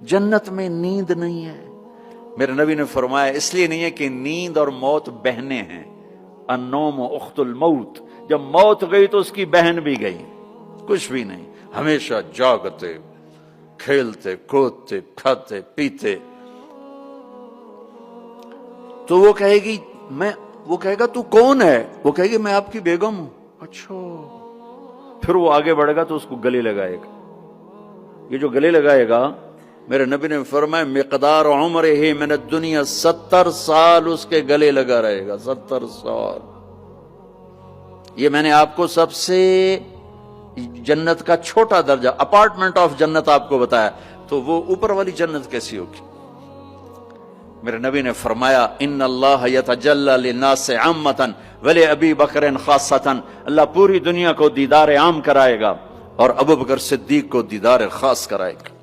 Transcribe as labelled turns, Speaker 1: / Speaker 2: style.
Speaker 1: جنت میں نیند نہیں ہے. میرے نبی نے فرمایا اس لیے نہیں ہے کہ نیند اور موت بہنیں ہیں. النوم اخت الموت، جب موت گئی تو اس کی بہن بھی گئی. کچھ بھی نہیں، ہمیشہ جاگتے، کھیلتے کودتے، کھاتے پیتے. تو وہ کہے گی وہ کہے گا تو کون ہے؟ وہ کہے گی میں آپ کی بیگم ہوں. اچھا. پھر وہ آگے بڑھے گا تو اس کو گلے لگائے گا. یہ جو گلے لگائے گا، میرے نبی نے فرمایا مقدار عمرہ من الدنیا 70 سال اس کے گلے لگا رہے گا. 70 سال. یہ میں نے آپ کو سب سے جنت کا چھوٹا درجہ، اپارٹمنٹ آف جنت آپ کو بتایا، تو وہ اوپر والی جنت کیسی ہوگی؟ میرے نبی نے فرمایا ان اللہ یتجلی للناس عامۃ ولابی بکر خاصۃ، اللہ پوری دنیا کو دیدار عام کرائے گا اور ابو بکر صدیق کو دیدار خاص کرائے گا.